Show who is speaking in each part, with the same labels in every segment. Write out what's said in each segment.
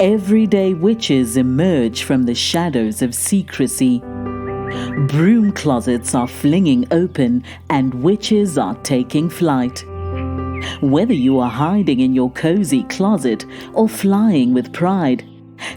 Speaker 1: everyday witches emerge from the shadows of secrecy. Broom closets are flinging open and witches are taking flight. Whether you are hiding in your cozy closet or flying with pride,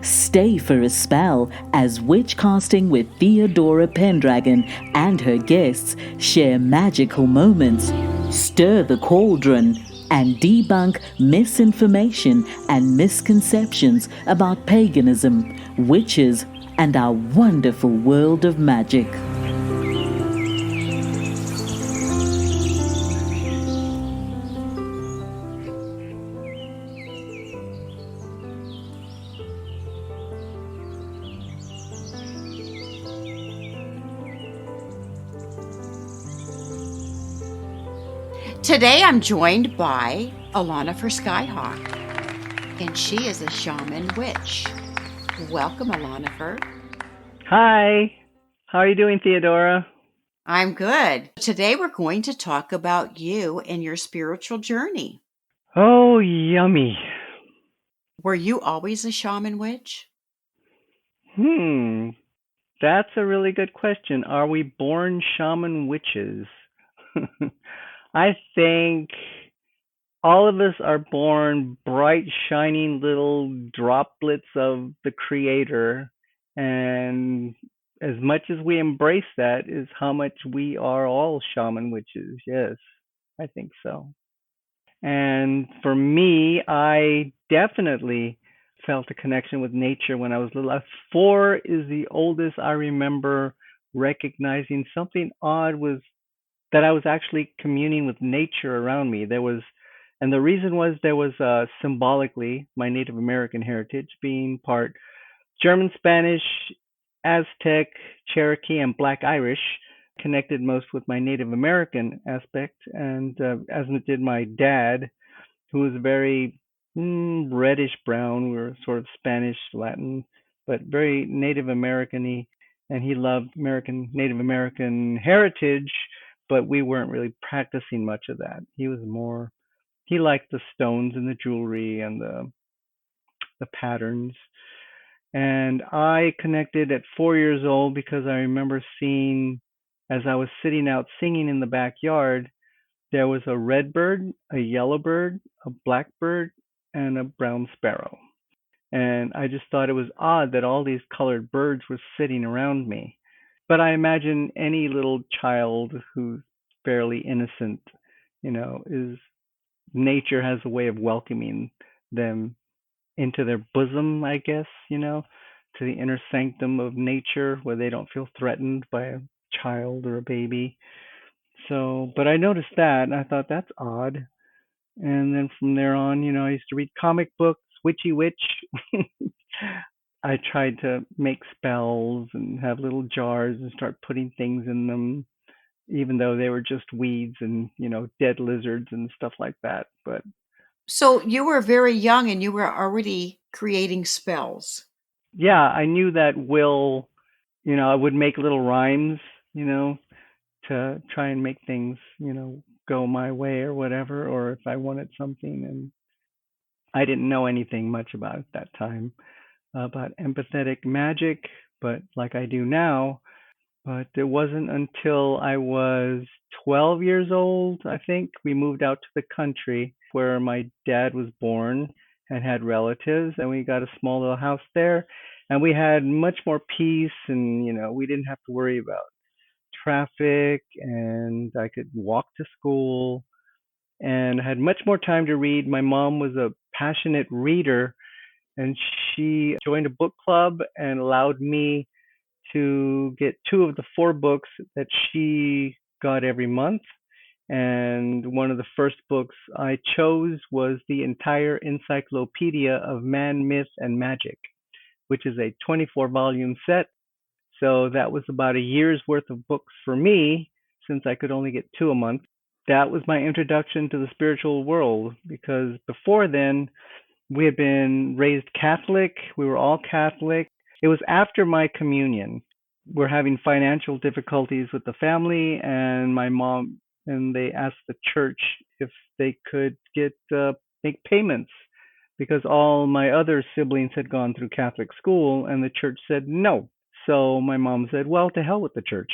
Speaker 1: stay for a spell as Witchcasting with Theodora Pendragon and her guests share magical moments, stir the cauldron, and debunk misinformation and misconceptions about paganism, witches, and our wonderful world of magic.
Speaker 2: Today I'm joined by Elonifer Skyhawk, and she is a shaman witch. Welcome, Elonifer.
Speaker 3: Hi. How are you doing, Theodora?
Speaker 2: I'm good. Today we're going to talk about you and your spiritual journey.
Speaker 3: Oh, yummy.
Speaker 2: Were you always a shaman witch?
Speaker 3: That's a really good question. Are we born shaman witches? I think all of us are born bright, shining little droplets of the Creator. And as much as we embrace that, is how much we are all shaman witches. Yes, I think so. And for me, I definitely felt a connection with nature when I was little. 4 is the oldest I remember recognizing something odd was that I was actually communing with nature around me. And the reason was there was symbolically my Native American heritage being part German, Spanish, Aztec, Cherokee, and Black Irish connected most with my Native American aspect, and as did my dad, who was very reddish brown. We were sort of Spanish, Latin, but very Native American-y, and he loved Native American heritage, but we weren't really practicing much of that. He liked the stones and the jewelry and the patterns. And I connected at 4 years old because I remember seeing, as I was sitting out singing in the backyard, there was a red bird, a yellow bird, a black bird, and a brown sparrow. And I just thought it was odd that all these colored birds were sitting around me. But I imagine any little child who's fairly innocent, is nature has a way of welcoming them into their bosom, I guess, to the inner sanctum of nature where they don't feel threatened by a child or a baby. So, but I noticed that and I thought that's odd. And then from there on, I used to read comic books, Witchy Witch. I tried to make spells and have little jars and start putting things in them, even though they were just weeds and, dead lizards and stuff like that. But
Speaker 2: So you were very young and you were already creating spells.
Speaker 3: yeah, I knew that I would make little rhymes, to try and make things, go my way or whatever, or if I wanted something. And I didn't know anything much about at that time about empathetic magic, but like I do now. But it wasn't until I was 12 years old, I think, we moved out to the country where my dad was born and had relatives, and we got a small little house there. And we had much more peace, and we didn't have to worry about traffic, and I could walk to school and I had much more time to read. My mom was a passionate reader, and she joined a book club and allowed me to get 2 of the 4 books that she got every month. And one of the first books I chose was the entire Encyclopedia of Man, Myth, and Magic, which is a 24-volume set. So that was about a year's worth of books for me, since I could only get 2 a month. That was my introduction to the spiritual world, because before then, we had been raised Catholic. We were all Catholic. It was after my communion. We're having financial difficulties with the family, and my mom and they asked the church if they could make payments because all my other siblings had gone through Catholic school and the church said no. So my mom said, well, to hell with the church.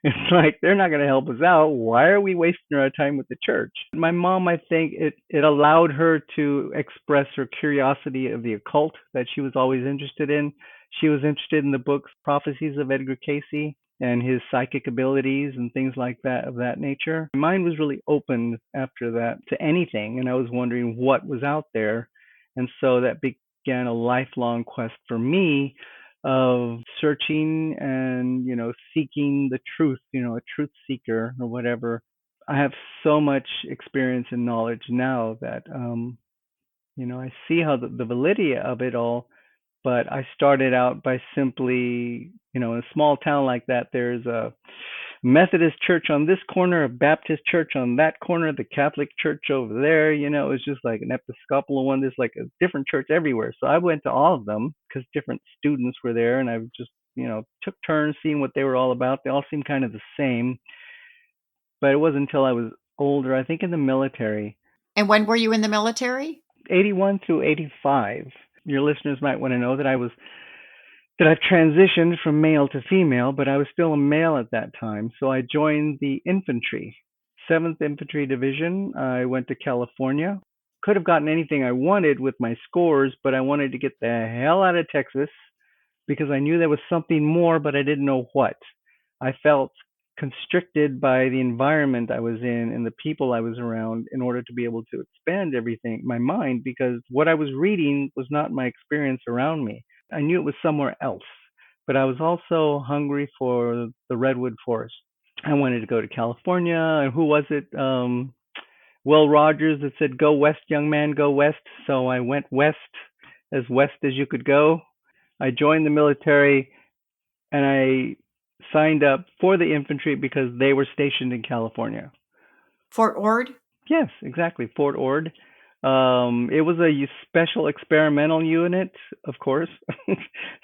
Speaker 3: It's like, they're not going to help us out. Why are we wasting our time with the church? My mom, I think it allowed her to express her curiosity of the occult that she was always interested in. She was interested in the books, Prophecies of Edgar Cayce, and his psychic abilities and things like that of that nature. My mind was really open after that to anything, and I was wondering what was out there. And so that began a lifelong quest for me of searching and, seeking the truth, a truth seeker or whatever. I have so much experience and knowledge now that, I see how the validity of it all, but I started out by simply, in a small town like that, there's a Methodist church on this corner, a Baptist church on that corner, the Catholic church over there. It's just like an Episcopal one. There's like a different church everywhere. So I went to all of them because different students were there, and I just, took turns seeing what they were all about. They all seemed kind of the same, but it wasn't until I was older, I think in the military.
Speaker 2: And when were you in the military?
Speaker 3: 81 through 85. Your listeners might want to know that I've transitioned from male to female, but I was still a male at that time. So I joined the infantry, 7th Infantry Division. I went to California. Could have gotten anything I wanted with my scores, but I wanted to get the hell out of Texas because I knew there was something more, but I didn't know what. I felt constricted by the environment I was in and the people I was around in order to be able to expand everything, my mind, because what I was reading was not my experience around me. I knew it was somewhere else, but I was also hungry for the redwood forest. I wanted to go to California. And who was it? Will Rogers that said, "Go west, young man, go west." So I went west as you could go. I joined the military and I signed up for the infantry because they were stationed in California.
Speaker 2: Fort Ord?
Speaker 3: Yes, exactly. Fort Ord. It was a special experimental unit, of course.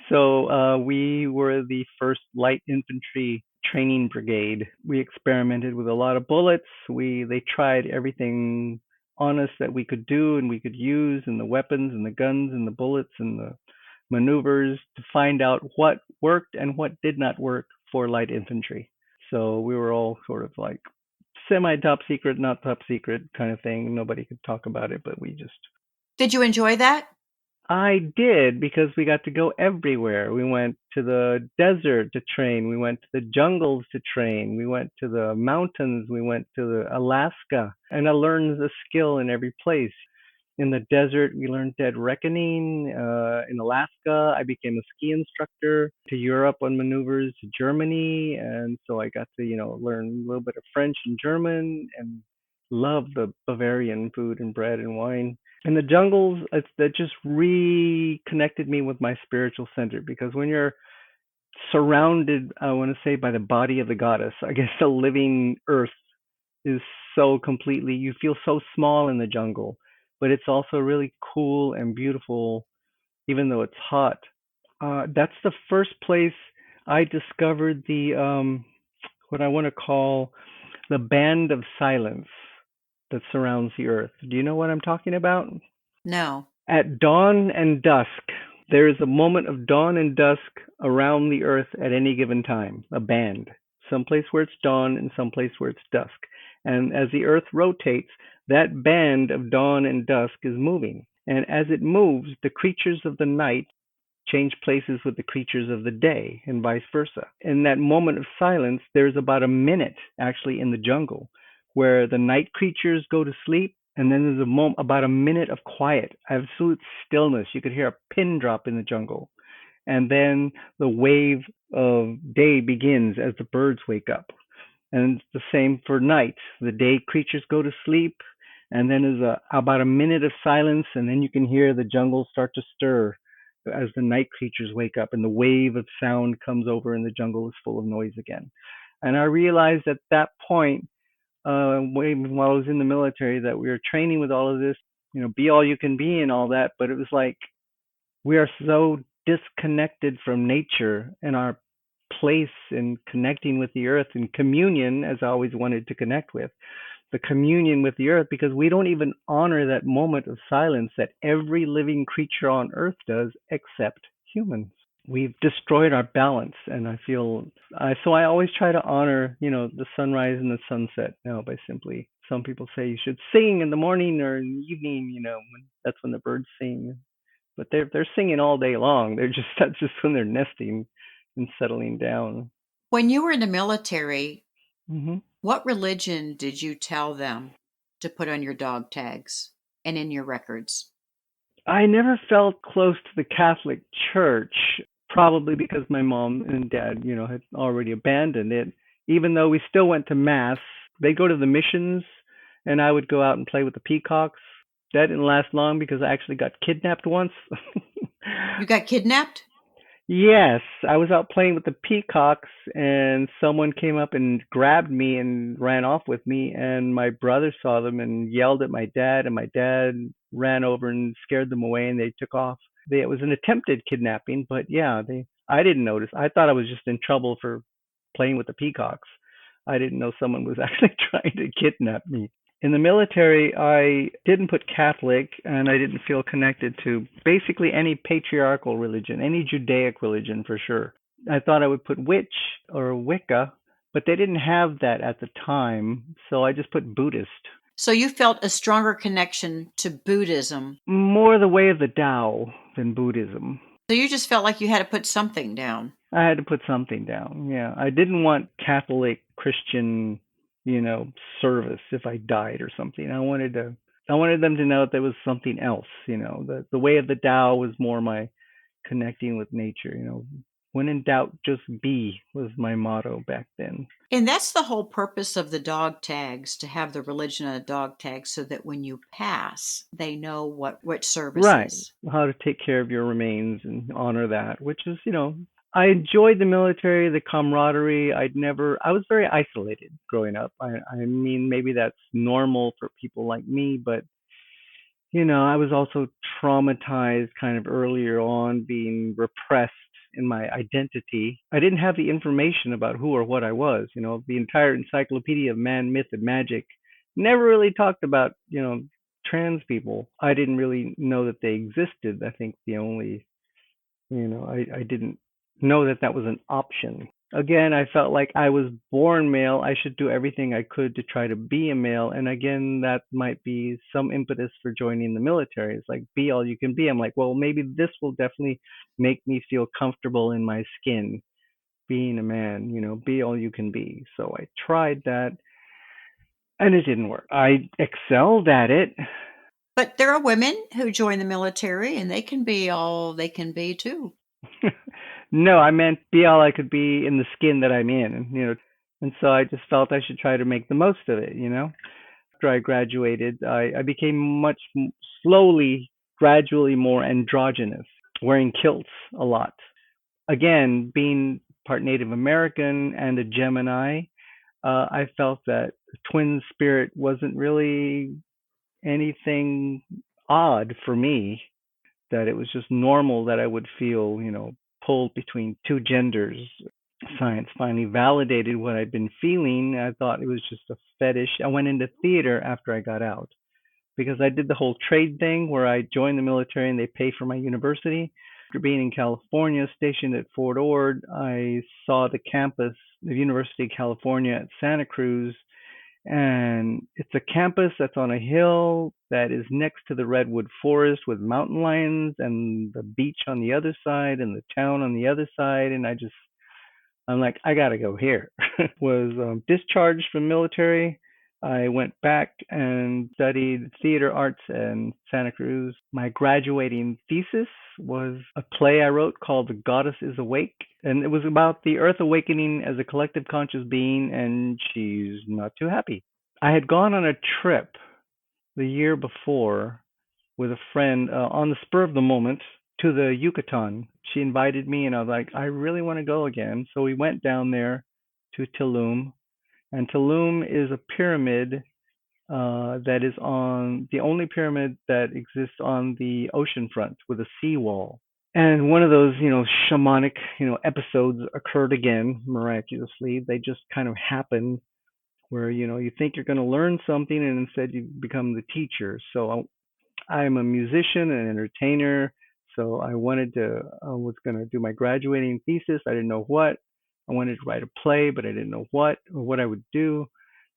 Speaker 3: So we were the first light infantry training brigade. We experimented with a lot of bullets. They tried everything on us that we could do and we could use, and the weapons and the guns and the bullets and the maneuvers to find out what worked and what did not work for light infantry. So we were all sort of like semi top secret, not top secret kind of thing. Nobody could talk about it, but we just.
Speaker 2: Did you enjoy that?
Speaker 3: I did, because we got to go everywhere. We went to the desert to train. We went to the jungles to train. We went to the mountains. We went to Alaska, and I learned the skill in every place. In the desert, we learned dead reckoning. In Alaska, I became a ski instructor. To Europe on maneuvers, to Germany, and so I got to learn a little bit of French and German, and love the Bavarian food and bread and wine. In the jungles, that just reconnected me with my spiritual center, because when you're surrounded, I want to say, by the body of the goddess, I guess the living earth is so completely, you feel so small in the jungle, but it's also really cool and beautiful, even though it's hot. That's the first place I discovered what I want to call the band of silence that surrounds the earth. Do you know what I'm talking about?
Speaker 2: No.
Speaker 3: At dawn and dusk, there is a moment of dawn and dusk around the earth at any given time, a band. Someplace where it's dawn and someplace where it's dusk. And as the earth rotates, that band of dawn and dusk is moving. And as it moves, the creatures of the night change places with the creatures of the day, and vice versa. In that moment of silence, there's about a minute actually in the jungle where the night creatures go to sleep, and then there's about a minute of quiet, absolute stillness. You could hear a pin drop in the jungle. And then the wave of day begins as the birds wake up. And it's the same for night. The day creatures go to sleep, and then there's about a minute of silence, and then you can hear the jungle start to stir as the night creatures wake up, and the wave of sound comes over, and the jungle is full of noise again. And I realized at that point, while I was in the military, that we were training with all of this, be all you can be and all that, but it was like we are so disconnected from nature and our place in connecting with the earth and communion, as I always wanted to connect with. the communion with the earth, because we don't even honor that moment of silence that every living creature on earth does except humans. We've destroyed our balance, and I feel I always try to honor, the sunrise and the sunset now by simply, some people say you should sing in the morning or in the evening, that's when the birds sing, but they're singing all day long. That's just when they're nesting and settling down.
Speaker 2: When you were in the military,
Speaker 3: hmm
Speaker 2: what religion did you tell them to put on your dog tags and in your records?
Speaker 3: I never felt close to the Catholic Church, probably because my mom and dad, had already abandoned it. Even though we still went to mass, they'd go to the missions, and I would go out and play with the peacocks. That didn't last long because I actually got kidnapped once.
Speaker 2: You got kidnapped?
Speaker 3: Yes, I was out playing with the peacocks, and someone came up and grabbed me and ran off with me, and my brother saw them and yelled at my dad, and my dad ran over and scared them away, and they took off. It was an attempted kidnapping, but yeah, I didn't notice. I thought I was just in trouble for playing with the peacocks. I didn't know someone was actually trying to kidnap me. In the military, I didn't put Catholic, and I didn't feel connected to basically any patriarchal religion, any Judaic religion for sure. I thought I would put witch or Wicca, but they didn't have that at the time, so I just put Buddhist.
Speaker 2: So you felt a stronger connection to Buddhism.
Speaker 3: More the way of the Tao than Buddhism.
Speaker 2: So you just felt like you had to put something down.
Speaker 3: I had to put something down. Yeah, I didn't want Catholic Christian, service if I died or something. I wanted them to know that there was something else. The way of the Tao was more my connecting with nature. When in doubt, just be was my motto back then.
Speaker 2: And that's the whole purpose of the dog tags, to have the religion on a dog tag so that when you pass, they know what service
Speaker 3: Right,
Speaker 2: is.
Speaker 3: how to take care of your remains and honor that, which is, I enjoyed the military, the camaraderie. I was very isolated growing up. I mean, maybe that's normal for people like me, but I was also traumatized kind of earlier on, being repressed in my identity. I didn't have the information about who or what I was. The entire encyclopedia of man, myth, and magic never really talked about, trans people. I didn't really know that they existed. I think the only, I didn't know that that was an option. Again, I felt like I was born male. I should do everything I could to try to be a male. And again, that might be some impetus for joining the military. It's like, be all you can be. I'm like, well, maybe this will definitely make me feel comfortable in my skin, being a man, be all you can be. So I tried that, and it didn't work. I excelled at it.
Speaker 2: But there are women who join the military and they can be all they can be too.
Speaker 3: No, I meant be all I could be in the skin that I'm in, And so I just felt I should try to make the most of it. After I graduated, I became slowly, gradually more androgynous, wearing kilts a lot. Again, being part Native American and a Gemini, I felt that twin spirit wasn't really anything odd for me, that it was just normal that I would feel, pulled between two genders. Science finally validated what I'd been feeling. I thought it was just a fetish. I went into theater after I got out because I did the whole trade thing where I joined the military and they pay for my university. After being in California, stationed at Fort Ord, I saw the campus, the University of California at Santa Cruz, and it's a campus that's on a hill that is next to the redwood forest with mountain lions and the beach on the other side and the town on the other side. And I'm like, I gotta go here. Was discharged from military. I went back and studied theater arts in Santa Cruz. My graduating thesis was a play I wrote called The Goddess is Awake. And it was about the earth awakening as a collective conscious being, and she's not too happy. I had gone on a trip the year before with a friend on the spur of the moment to the Yucatan. She invited me, and I was like, I really want to go again. So we went down there to Tulum, and Tulum is a pyramid that is on the only pyramid that exists on the ocean front with a seawall. And one of those, shamanic, episodes occurred again miraculously. They just kind of happened where you think you're going to learn something and instead you become the teacher. So I'm a musician and entertainer. So I was going to do my graduating thesis. I didn't know what. I wanted to write a play, but I didn't know what or what I would do.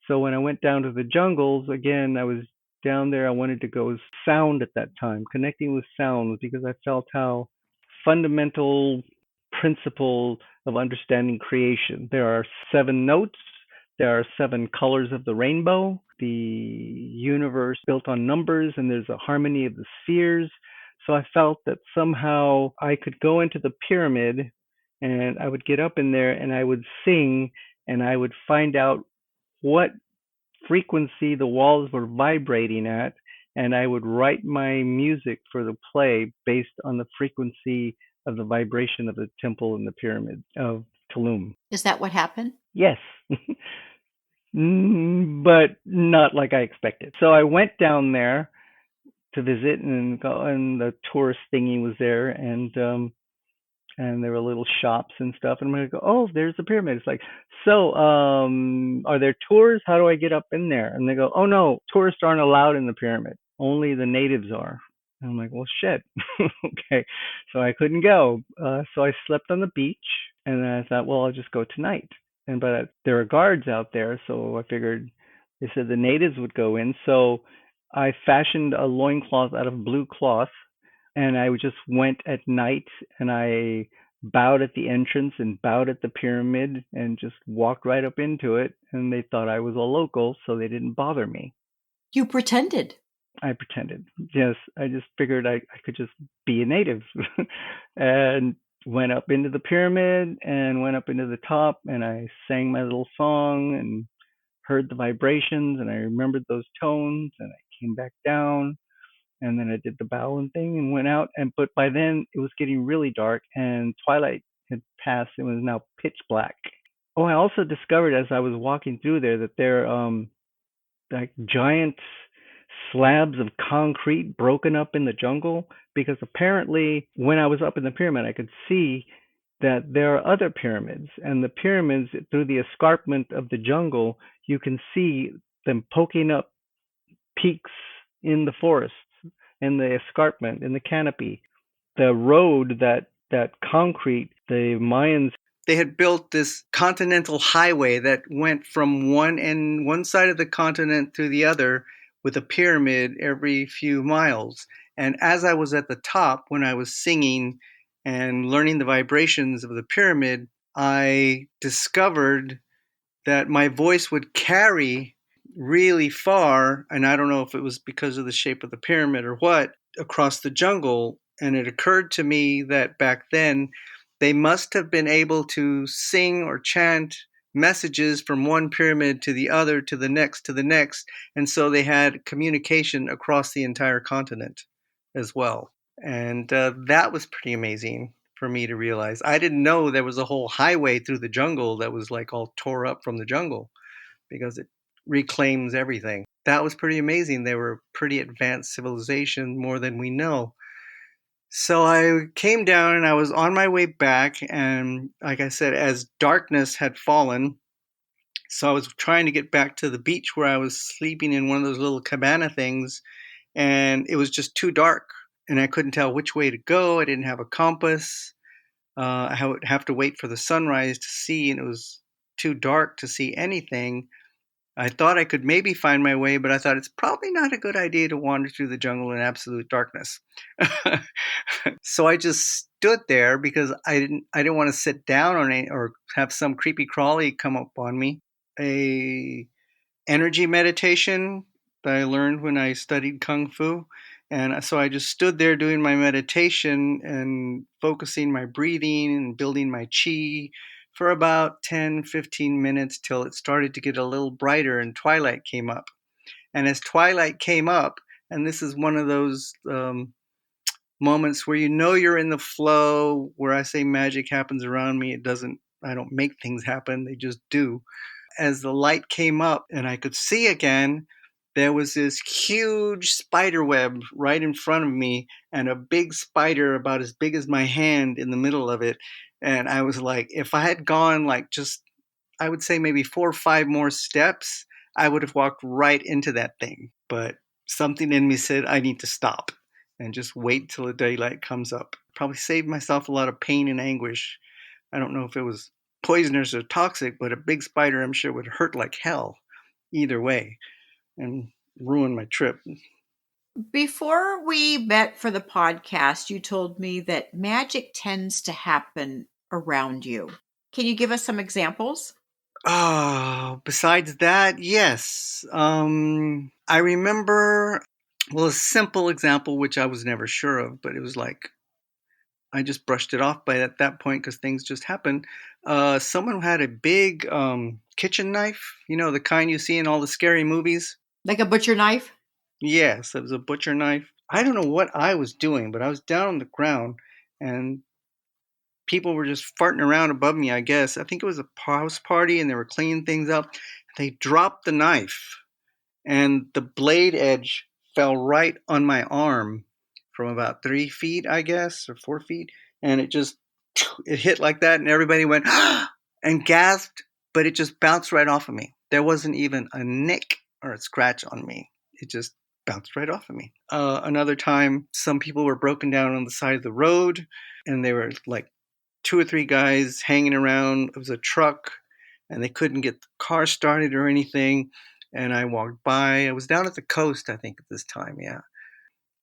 Speaker 3: So when I went down to the jungles, again, I was down there. I wanted to go sound at that time, connecting with sounds, because I felt how fundamental principle of understanding creation. There are 7 notes. There are 7 colors of the rainbow. The universe built on numbers, and there's a harmony of the spheres. So I felt that somehow I could go into the pyramid and I would get up in there and I would sing and I would find out what frequency the walls were vibrating at, and I would write my music for the play based on the frequency of the vibration of the temple and the pyramid of Tulum.
Speaker 2: Is that what happened?
Speaker 3: Yes. But not like I expected. So I went down there to visit and the tourist thingy was there, and there were little shops and stuff, and I'm gonna go, oh, there's the pyramid. It's like, so are there tours? How do I get up in there? And they go, oh no, tourists aren't allowed in the pyramid, only the natives are. And I'm like, well, shit. Okay, so I couldn't go. So I slept on the beach, and then I thought, well, I'll just go tonight. But there are guards out there, so I figured they said the natives would go in. So I fashioned a loincloth out of blue cloth, and I just went at night and I bowed at the entrance and bowed at the pyramid and just walked right up into it. And they thought I was a local, so they didn't bother me.
Speaker 2: You pretended.
Speaker 3: I pretended. Yes, I just figured I could just be a native. And went up into the pyramid and went up into the top, and I sang my little song and heard the vibrations, and I remembered those tones, and I came back down, and then I did the bowing thing and went out. But by then it was getting really dark and twilight had passed. It was now pitch black. Oh, I also discovered as I was walking through there that there like giant slabs of concrete broken up in the jungle, because apparently when I was up in the pyramid I could see that there are other pyramids, and the pyramids, through the escarpment of the jungle, you can see them poking up peaks in the forest, in the escarpment, in the canopy. The road, that concrete, the Mayans, they had built this continental highway that went from one side of the continent to the other with a pyramid every few miles. And as I was at the top, when I was singing and learning the vibrations of the pyramid, I discovered that my voice would carry really far, and I don't know if it was because of the shape of the pyramid or what, across the jungle. And it occurred to me that back then they must have been able to sing or chant messages from one pyramid to the other, to the next, and so they had communication across the entire continent as well. And that was pretty amazing for me to realize. I didn't know there was a whole highway through the jungle that was like all tore up from the jungle, because it reclaims everything. That was pretty amazing. They were pretty advanced civilization, more than we know. So I came down and I was on my way back, and like I said, as darkness had fallen, so I was trying to get back to the beach where I was sleeping in one of those little cabana things, and it was just too dark, and I couldn't tell which way to go. I didn't have a compass. I would have to wait for the sunrise to see, and it was too dark to see anything. I thought I could maybe find my way, but I thought it's probably not a good idea to wander through the jungle in absolute darkness. So I just stood there because I didn't want to sit down on it or have some creepy crawly come up on me. A energy meditation that I learned when I studied Kung Fu. And so I just stood there doing my meditation and focusing my breathing and building my chi for about 10-15 minutes till it started to get a little brighter and twilight came up. And as twilight came up, and this is one of those moments where you're in the flow, where I say magic happens around me. I don't make things happen, they just do. As the light came up and I could see again, there was this huge spider web right in front of me, and a big spider about as big as my hand in the middle of it. And I was like, if I had gone like just, I would say maybe 4 or 5 more steps,
Speaker 4: I would have walked right into that thing. But something in me said, I need to stop and just wait till the daylight comes up. Probably saved myself a lot of pain and anguish. I don't know if it was poisonous or toxic, but a big spider, I'm sure, would hurt like hell either way and ruin my trip.
Speaker 2: Before we met for the podcast, you told me that magic tends to happen around you. Can you give us some examples?
Speaker 4: Besides that, yes. I remember, well, a simple example, which I was never sure of, but it was like, I just brushed it off by at that point because things just happened. Someone had a big kitchen knife, the kind you see in all the scary movies.
Speaker 2: Like a butcher knife?
Speaker 4: Yes, it was a butcher knife. I don't know what I was doing, but I was down on the ground and people were just farting around above me, I guess. I think it was a house party and they were cleaning things up. They dropped the knife and the blade edge fell right on my arm from about 3 feet, I guess, or 4 feet. And it hit like that and everybody went and gasped, but it just bounced right off of me. There wasn't even a nick or a scratch on me. It just bounced right off of me. Another time, some people were broken down on the side of the road and they were like 2 or 3 guys hanging around. It was a truck and they couldn't get the car started or anything. And I walked by. I was down at the coast, I think, at this time, yeah.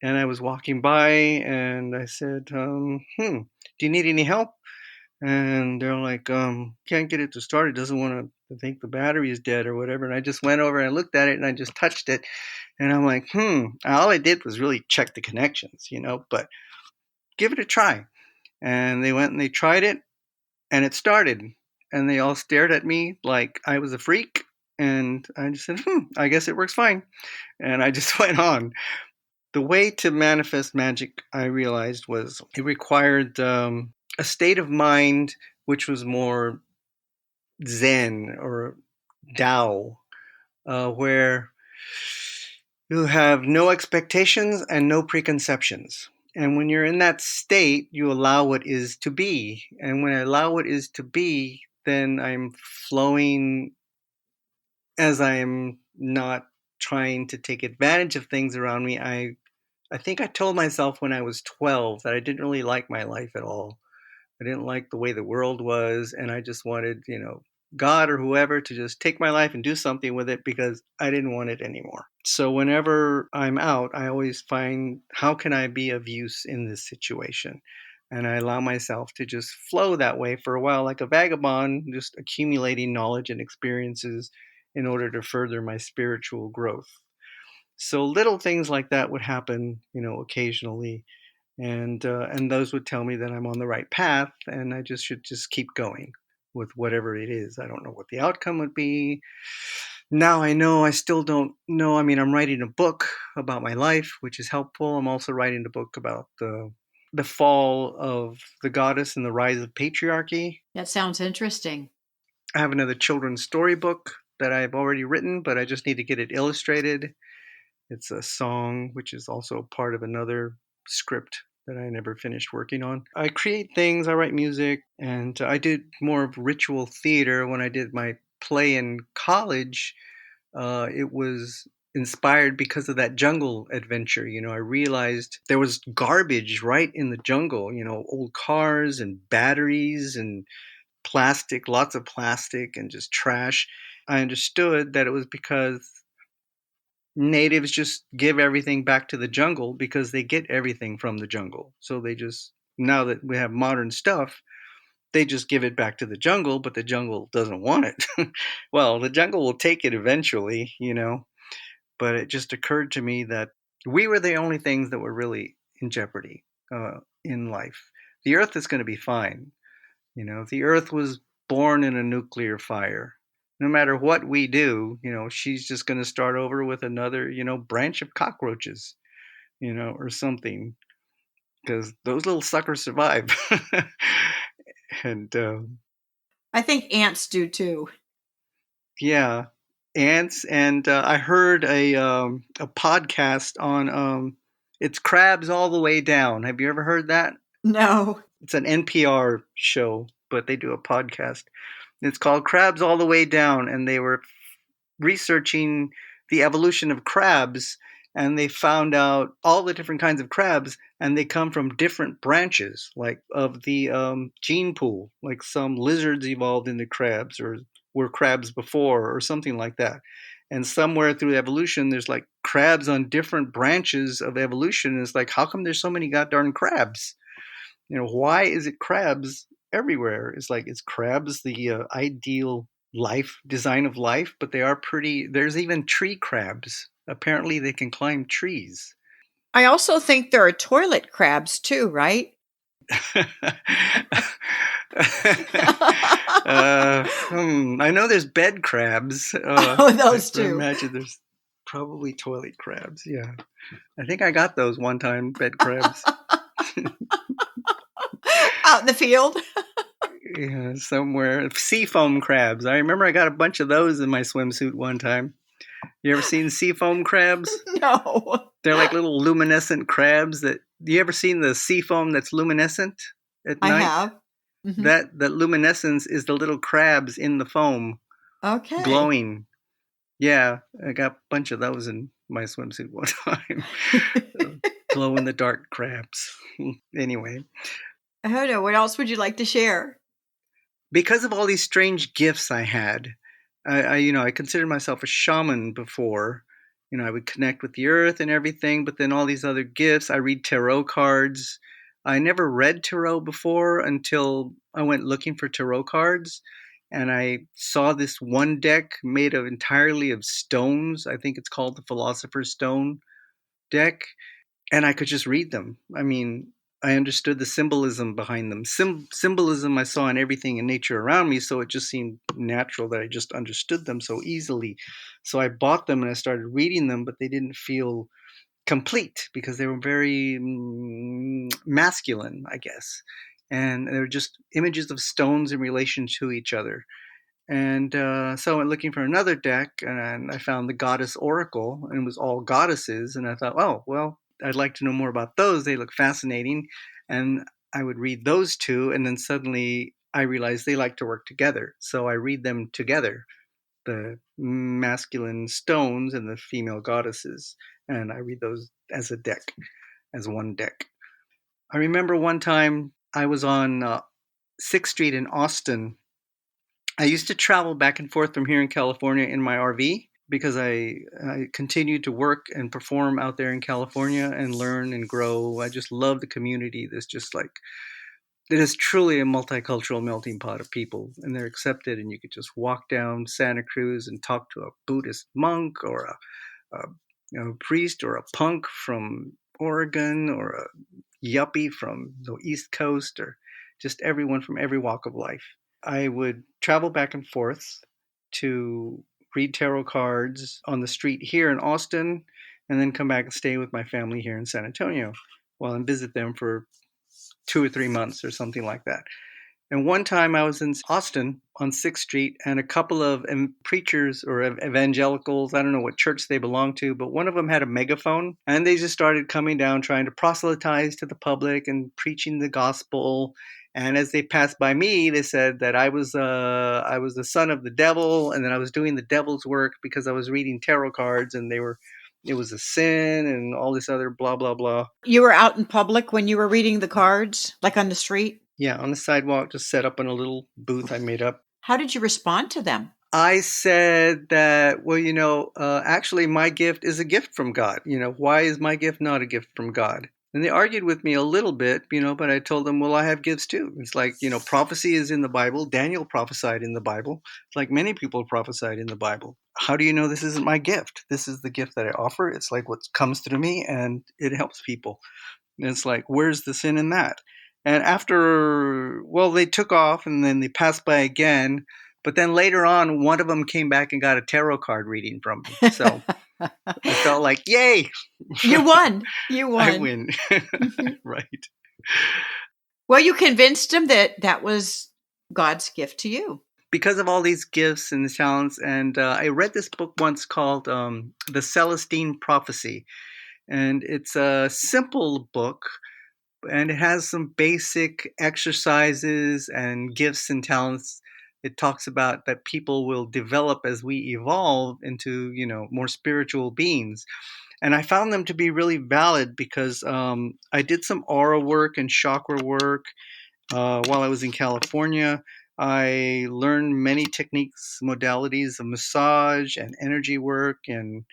Speaker 4: And I was walking by and I said, do you need any help? And they're like, can't get it to start. It doesn't want to think the battery is dead or whatever. And I just went over and I looked at it and I just touched it. And I'm like, all I did was really check the connections, but give it a try. And they went and they tried it and it started. And they all stared at me like I was a freak. And I just said, I guess it works fine. And I just went on. The way to manifest magic, I realized, was it required a state of mind which was more Zen or Tao, where you have no expectations and no preconceptions. And when you're in that state, you allow what is to be. And when I allow what is to be, then I'm flowing as I'm not trying to take advantage of things around me. I think I told myself when I was 12 that I didn't really like my life at all. I didn't like the way the world was, and I just wanted, God or whoever to just take my life and do something with it because I didn't want it anymore. So whenever I'm out, I always find how can I be of use in this situation? And I allow myself to just flow that way for a while, like a vagabond, just accumulating knowledge and experiences in order to further my spiritual growth. So little things like that would happen, occasionally, and those would tell me that I'm on the right path, and I should just keep going with whatever it is. I don't know what the outcome would be. Now I know. I still don't know. I mean, I'm writing a book about my life, which is helpful. I'm also writing a book about the fall of the goddess and the rise of patriarchy.
Speaker 2: That sounds interesting.
Speaker 4: I have another children's storybook that I've already written, but I just need to get it illustrated. It's a song, which is also part of another script that I never finished working on. I create things, I write music, and I did more of ritual theater when I did my play in college. It was inspired because of that jungle adventure. I realized there was garbage right in the jungle, old cars and batteries and plastic, lots of plastic and just trash. I understood that it was because natives just give everything back to the jungle because they get everything from the jungle. So now that we have modern stuff, they just give it back to the jungle, but the jungle doesn't want it. Well, the jungle will take it eventually, but it just occurred to me that we were the only things that were really in jeopardy in life. The earth is going to be fine. The earth was born in a nuclear fire. No matter what we do, she's just going to start over with another, branch of cockroaches, or something, because those little suckers survive. And
Speaker 2: I think ants do too.
Speaker 4: yeah, ants. And I heard a podcast on it's crabs all the way down. Have you ever heard that?
Speaker 2: No.
Speaker 4: It's an NPR show, but they do a podcast. It's called Crabs All the Way Down, and researching the evolution of crabs, and they found out all the different kinds of crabs, and they come from different branches, like of the gene pool. Like some lizards evolved into crabs, or were crabs before, or something like that. And somewhere through evolution, there's like crabs on different branches of evolution. And it's like, how come there's so many goddamn crabs? Why is it crabs everywhere? It's like, is crabs the ideal design of life? But they are pretty. There's even tree crabs. Apparently, they can climb trees.
Speaker 2: I also think there are toilet crabs too, right?
Speaker 4: I know there's bed crabs.
Speaker 2: Oh, those
Speaker 4: I
Speaker 2: too.
Speaker 4: imagine there's probably toilet crabs. Yeah, I think I got those one time, bed crabs.
Speaker 2: Out in the field.
Speaker 4: Yeah, somewhere. Seafoam crabs. I remember I got a bunch of those in my swimsuit one time. You ever seen seafoam crabs?
Speaker 2: No.
Speaker 4: They're like little luminescent crabs. You ever seen the seafoam that's luminescent at night?
Speaker 2: I have. Mm-hmm.
Speaker 4: That luminescence is the little crabs in the foam.
Speaker 2: Okay.
Speaker 4: Glowing. Yeah, I got a bunch of those in my swimsuit one time. Glow in the dark crabs. Anyway.
Speaker 2: I don't know. What else would you like to share?
Speaker 4: Because of all these strange gifts I had, I considered myself a shaman before. I would connect with the earth and everything, but then all these other gifts. I read tarot cards. I never read tarot before until I went looking for tarot cards, and I saw this one deck made entirely of stones. I think it's called the Philosopher's Stone deck, and I could just read them. I mean, I understood the symbolism behind them. Symbolism I saw in everything in nature around me, so it just seemed natural that I just understood them so easily. So I bought them and I started reading them, but they didn't feel complete because they were very masculine, I guess. And they were just images of stones in relation to each other. And so I went looking for another deck, and I found the Goddess Oracle, and it was all goddesses. And I thought, oh, well, I'd like to know more about those. They look fascinating. And I would read those two, and then suddenly I realized they like to work together. So I read them together, the masculine stones and the female goddesses. And I read those as a deck, as one deck. I remember one time I was on 6th Street in Austin. I used to travel back and forth from here in California in my RV because I continued to work and perform out there in California and learn and grow. I just love the community. It is truly a multicultural melting pot of people, and they're accepted. And you could just walk down Santa Cruz and talk to a Buddhist monk or a priest or a punk from Oregon or a yuppie from the East Coast, or just everyone from every walk of life. I would travel back and forth to read tarot cards on the street here in Austin, and then come back and stay with my family here in San Antonio and visit them for 2 or 3 months or something like that. And one time I was in Austin on 6th Street, and a couple of preachers or evangelicals, I don't know what church they belong to, but one of them had a megaphone, and they just started coming down trying to proselytize to the public and preaching the gospel. And as they passed by me, they said that I was the son of the devil, and that I was doing the devil's work because I was reading tarot cards, and it was a sin and all this other blah, blah, blah.
Speaker 2: You were out in public when you were reading the cards, like on the street?
Speaker 4: Yeah, on the sidewalk, just set up in a little booth I made up.
Speaker 2: How did you respond to them?
Speaker 4: I said that, well, actually my gift is a gift from God. Why is my gift not a gift from God? And they argued with me a little bit, but I told them, well, I have gifts too. It's like, prophecy is in the Bible. Daniel prophesied in the Bible. It's like many people prophesied in the Bible. How do you know this isn't my gift? This is the gift that I offer. It's like what comes through me, and it helps people. And it's like, where's the sin in that? And they took off, and then they passed by again. But then later on, one of them came back and got a tarot card reading from me. So I felt like, yay!
Speaker 2: You won. You won.
Speaker 4: I win. Right.
Speaker 2: Well, you convinced them that was God's gift to you.
Speaker 4: Because of all these gifts and talents. And I read this book once called The Celestine Prophecy. And it's a simple book, and it has some basic exercises and gifts and talents it talks about that people will develop as we evolve into, more spiritual beings. And I found them to be really valid because I did some aura work and chakra work while I was in California. I learned many techniques, modalities of massage and energy work and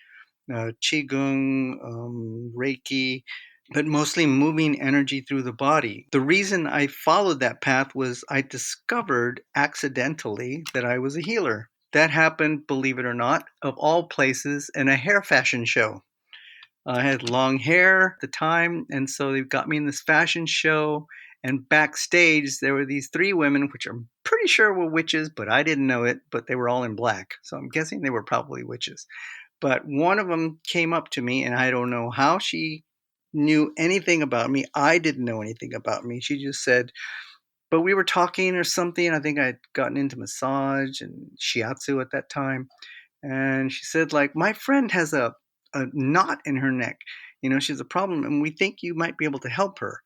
Speaker 4: qigong, reiki, but mostly moving energy through the body. The reason I followed that path was I discovered accidentally that I was a healer. That happened, believe it or not, of all places, in a hair fashion show. I had long hair at the time, and so they got me in this fashion show. And backstage, there were these three women, which I'm pretty sure were witches, but I didn't know it. But they were all in black, so I'm guessing they were probably witches. But one of them came up to me, and I don't know how she knew anything about me. I didn't know anything about me. She just said, but we were talking or something. I think I'd gotten into massage and shiatsu at that time. And she said, like, my friend has a knot in her neck. She has a problem, and we think you might be able to help her.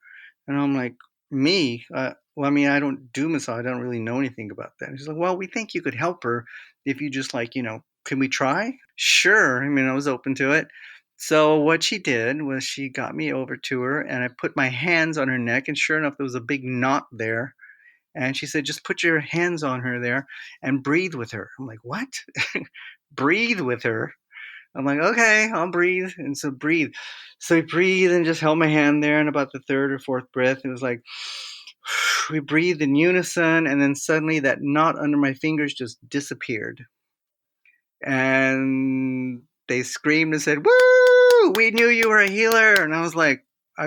Speaker 4: And I'm like, me? Well, I mean, I don't do massage. I don't really know anything about that. And she's like, well, we think you could help her if you just can we try? Sure. I mean, I was open to it. So what she did was she got me over to her, and I put my hands on her neck, and sure enough, there was a big knot there. And she said, just put your hands on her there and breathe with her. I'm like, what? Breathe with her? I'm like, okay, I'll breathe. And so breathe. So we breathe and just held my hand there. And about the third or fourth breath, it was like, we breathed in unison. And then suddenly that knot under my fingers just disappeared. And they screamed and said, woo, we knew you were a healer. And I'm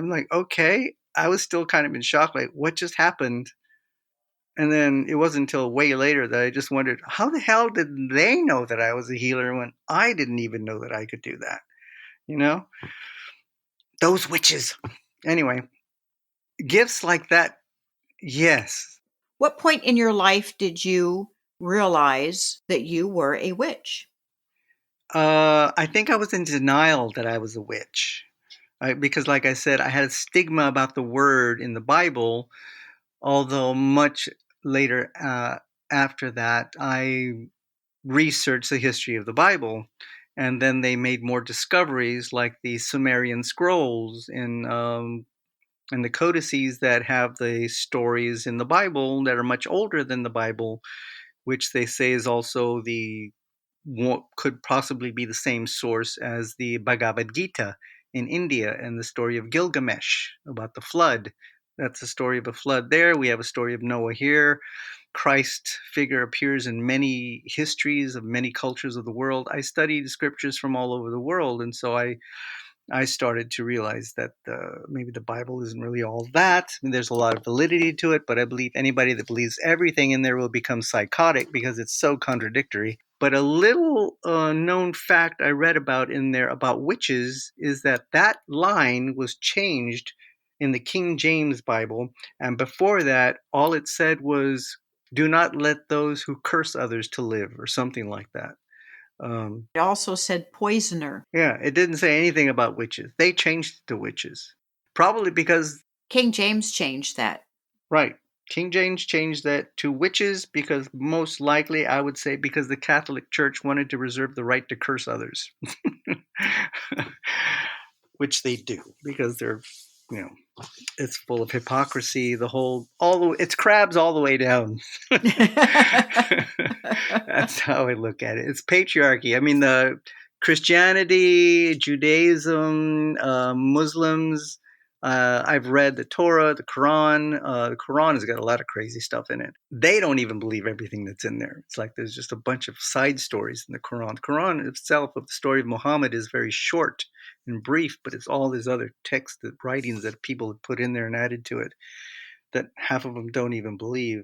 Speaker 4: like, okay. I was still kind of in shock. Like, what just happened? And then it wasn't until way later that I just wondered, how the hell did they know that I was a healer when I didn't even know that I could do that? Those witches. Anyway, gifts like that, yes.
Speaker 2: What point in your life did you realize that you were a witch?
Speaker 4: I think I was in denial that I was a witch. Because, like I said, I had a stigma about the word in the Bible, although much later after that, I researched the history of the Bible. And then they made more discoveries like the Sumerian scrolls and the codices that have the stories in the Bible that are much older than the Bible, which they say is also what could possibly be the same source as the Bhagavad Gita in India and the story of Gilgamesh about the flood. That's the story of a flood there. We have a story of Noah here. Christ figure appears in many histories of many cultures of the world. I studied scriptures from all over the world, and so I started to realize that maybe the Bible isn't really all that. I mean, there's a lot of validity to it, but I believe anybody that believes everything in there will become psychotic because it's so contradictory. But a little known fact I read about in there about witches is that line was changed in the King James Bible. And before that, all it said was, do not let those who curse others to live, or something like that.
Speaker 2: It also said poisoner.
Speaker 4: Yeah, it didn't say anything about witches. They changed it to witches. Probably because,
Speaker 2: King James changed that.
Speaker 4: right, King James changed that to witches because most likely, I would say, because the Catholic Church wanted to reserve the right to curse others. Which they do because they're, it's full of hypocrisy. It's crabs all the way down. That's how I look at it. It's patriarchy. I mean, the Christianity, Judaism, Muslims. I've read the Torah, the Quran. The Quran has got a lot of crazy stuff in it. They don't even believe everything that's in there. It's like there's just a bunch of side stories in the Quran. The Quran itself, of the story of Muhammad, is very short and brief, but it's all these other texts, writings that people have put in there and added to it that half of them don't even believe.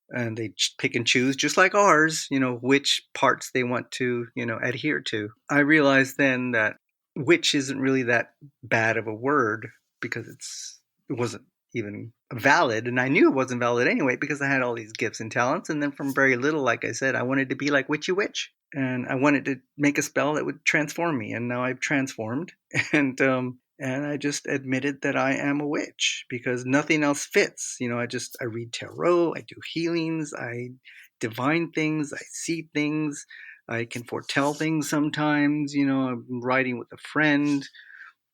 Speaker 4: And they pick and choose, just like ours, which parts they want to, adhere to. I realized then that witch isn't really that bad of a word because it wasn't even valid. And I knew it wasn't valid anyway because I had all these gifts and talents. And then from very little, like I said, I wanted to be like Witchy Witch. And I wanted to make a spell that would transform me. And now I've transformed. And I just admitted that I am a witch because nothing else fits. I read tarot, I do healings, I divine things. I see things. I can foretell things sometimes. I'm riding with a friend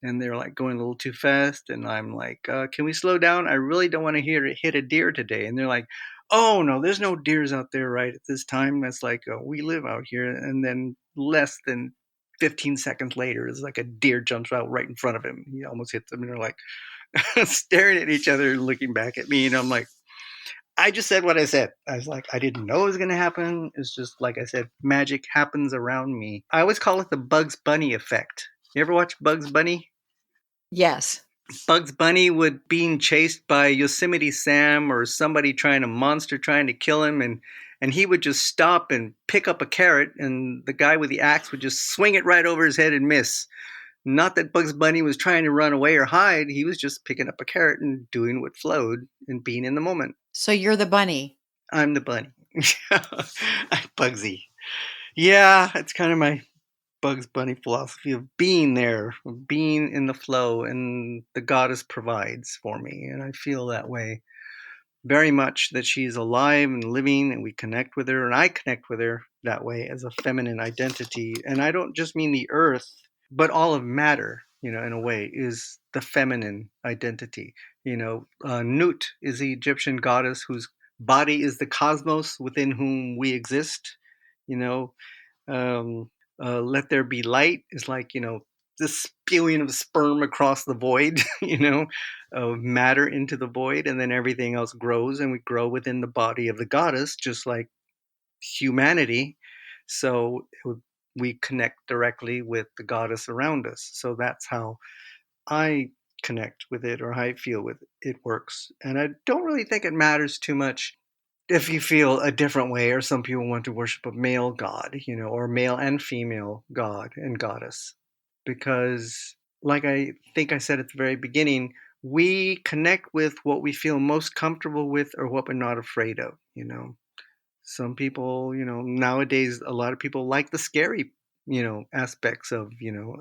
Speaker 4: and they're like going a little too fast. And I'm like, can we slow down? I really don't want to hit a deer today. And they're like, oh, no, there's no deers out there right at this time. That's like, we live out here. And then less than 15 seconds later, it's like a deer jumps out right in front of him. He almost hits them. And they're like staring at each other, looking back at me. And I'm like, I just said what I said. I was like, I didn't know it was going to happen. It's just, like I said, magic happens around me. I always call it the Bugs Bunny effect. You ever watch Bugs Bunny?
Speaker 2: Yes.
Speaker 4: Bugs Bunny would being chased by Yosemite Sam or somebody monster trying to kill him, and he would just stop and pick up a carrot, and the guy with the axe would just swing it right over his head and miss. Not that Bugs Bunny was trying to run away or hide. He was just picking up a carrot and doing what flowed and being in the moment.
Speaker 2: So you're the bunny.
Speaker 4: I'm the bunny. I'm Bugsy. Yeah, it's kind of my Bugs Bunny philosophy of being there, of being in the flow, and the goddess provides for me. And I feel that way very much, that she's alive and living, and we connect with her, and I connect with her that way as a feminine identity. And I don't just mean the earth, but all of matter, in a way, is the feminine identity. Nut is the Egyptian goddess whose body is the cosmos within whom we exist. Let there be light is like, the spewing of sperm across the void, of matter into the void, and then everything else grows, and we grow within the body of the goddess, just like humanity. So we connect directly with the goddess around us. So that's how I connect with it, or how I feel with it works. And I don't really think it matters too much if you feel a different way, or some people want to worship a male god, or male and female god and goddess. Because, like I think I said at the very beginning, we connect with what we feel most comfortable with, or what we're not afraid of. Some people, nowadays, a lot of people like the scary, aspects of,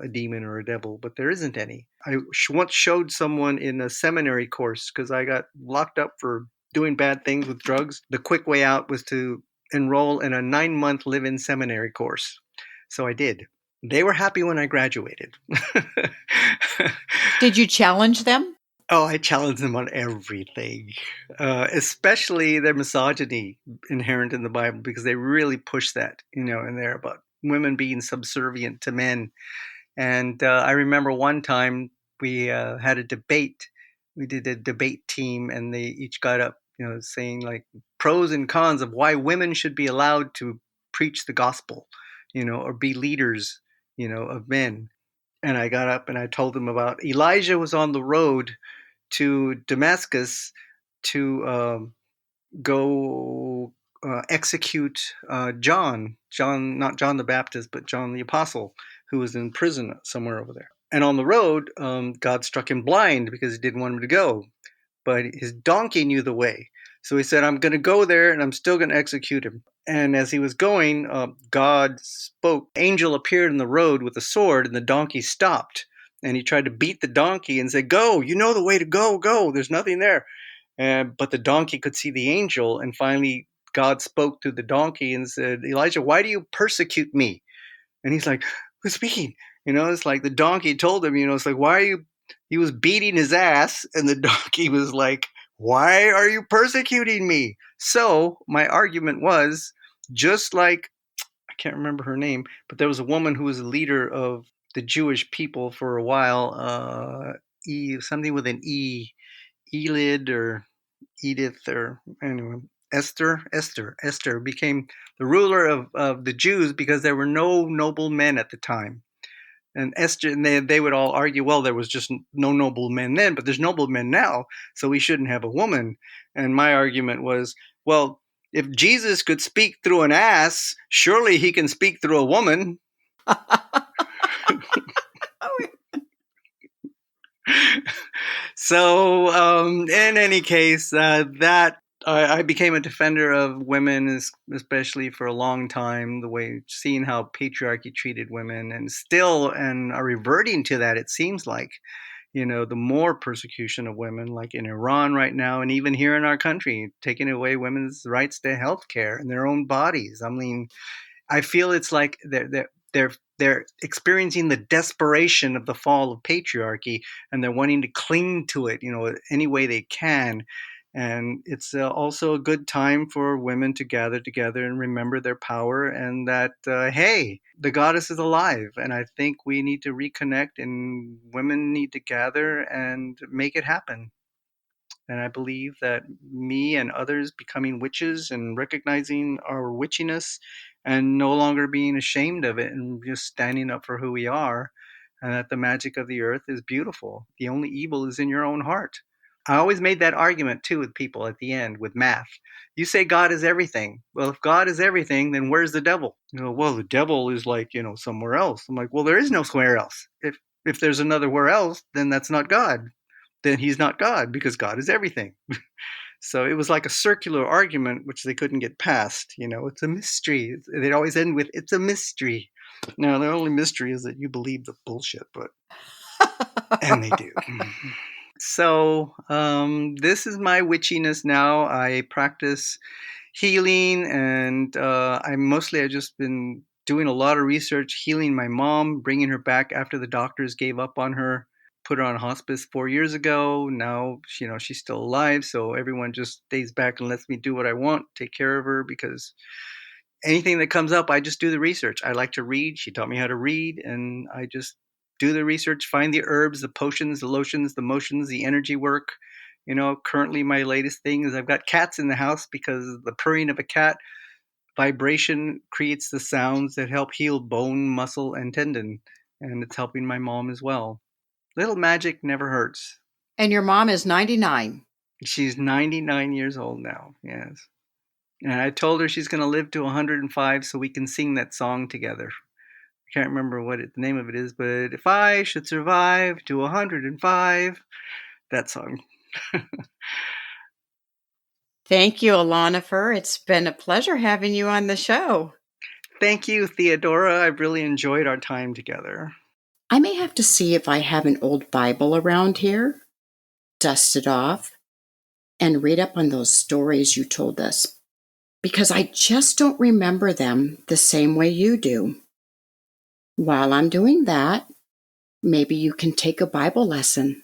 Speaker 4: a demon or a devil, but there isn't any. I once showed someone in a seminary course, because I got locked up for doing bad things with drugs. The quick way out was to enroll in a 9-month live-in seminary course. So I did. They were happy when I graduated.
Speaker 2: Did you challenge them?
Speaker 4: Oh, I challenge them on everything, especially their misogyny inherent in the Bible, because they really push that, in there about women being subservient to men. And I remember one time we had a debate. We did a debate team, and they each got up, saying like pros and cons of why women should be allowed to preach the gospel, or be leaders, of men. And I got up and I told them about Elijah was on the road to Damascus to go execute John, not John the Baptist, but John the Apostle, who was in prison somewhere over there. And on the road, God struck him blind because he didn't want him to go. But his donkey knew the way. So he said, I'm going to go there and I'm still going to execute him. And as he was going, God spoke. Angel appeared in the road with a sword, and the donkey stopped. And he tried to beat the donkey and say, go, you know the way to go, go. There's nothing there. But the donkey could see the angel. And finally, God spoke to the donkey and said, Elijah, why do you persecute me? And he's like, who's speaking? It's like the donkey told him, it's like, why are you? He was beating his ass, and the donkey was like, why are you persecuting me? So my argument was, just like, I can't remember her name, but there was a woman who was a leader of the Jewish people for a while, something with an E, Elid or Edith, or anyway, Esther became the ruler of the Jews because there were no noble men at the time. And Esther, and they would all argue, well, there was just no noble men then, but there's noble men now, so we shouldn't have a woman. And my argument was, well, if Jesus could speak through an ass, surely he can speak through a woman. So, in any case, that I became a defender of women, especially for a long time, seeing how patriarchy treated women, and still are reverting to that, it seems like. the more persecution of women, like in Iran right now, and even here in our country, taking away women's rights to health care and their own bodies. I mean, I feel it's like they're experiencing the desperation of the fall of patriarchy, and they're wanting to cling to it, any way they can. And it's also a good time for women to gather together and remember their power, and that, hey, the goddess is alive. And I think we need to reconnect, and women need to gather and make it happen. And I believe that me and others becoming witches and recognizing our witchiness and no longer being ashamed of it and just standing up for who we are, and that the magic of the earth is beautiful. The only evil is in your own heart. I always made that argument too with people at the end with math. You say God is everything. Well, if God is everything, then where's the devil? Well, the devil is like, somewhere else. I'm like, well, there is no somewhere else. If there's another where else, then that's not God. Then he's not God, because God is everything. So it was like a circular argument, which they couldn't get past. It's a mystery. They'd always end with, it's a mystery. Now, the only mystery is that you believe the bullshit, and they do. So this is my witchiness now. I practice healing, and I've just been doing a lot of research, healing my mom, bringing her back after the doctors gave up on her. Put her on hospice 4 years ago. Now, she's still alive, so everyone just stays back and lets me do what I want, take care of her, because anything that comes up, I just do the research. I like to read. She taught me how to read, and I just do the research, find the herbs, the potions, the lotions, the motions, the energy work. Currently my latest thing is I've got cats in the house, because the purring of a cat vibration creates the sounds that help heal bone, muscle, and tendon, and it's helping my mom as well. Little magic never hurts.
Speaker 2: And your mom is 99.
Speaker 4: She's 99 years old now, yes. And I told her she's going to live to 105 so we can sing that song together. I can't remember what the name of it is, but if I should survive to 105, that song.
Speaker 2: Thank you, Elonifer. It's been a pleasure having you on the show.
Speaker 4: Thank you, Theodora. I've really enjoyed our time together.
Speaker 2: I may have to see if I have an old Bible around here, dust it off, and read up on those stories you told us, because I just don't remember them the same way you do. While I'm doing that, maybe you can take a Bible lesson.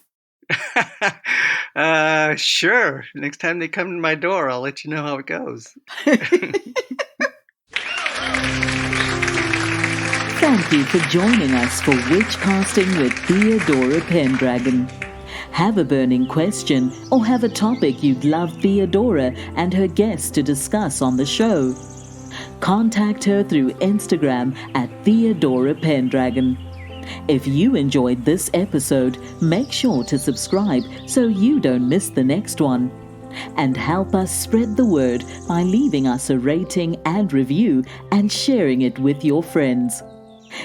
Speaker 4: Sure. Next time they come to my door, I'll let you know how it goes.
Speaker 1: Thank you for joining us for Witchcasting with Theodora Pendragon. Have a burning question or have a topic you'd love Theodora and her guests to discuss on the show? Contact her through Instagram at Theodora Pendragon. If you enjoyed this episode, make sure to subscribe so you don't miss the next one. And help us spread the word by leaving us a rating and review and sharing it with your friends.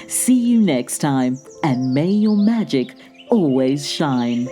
Speaker 1: See you next time, and may your magic always shine.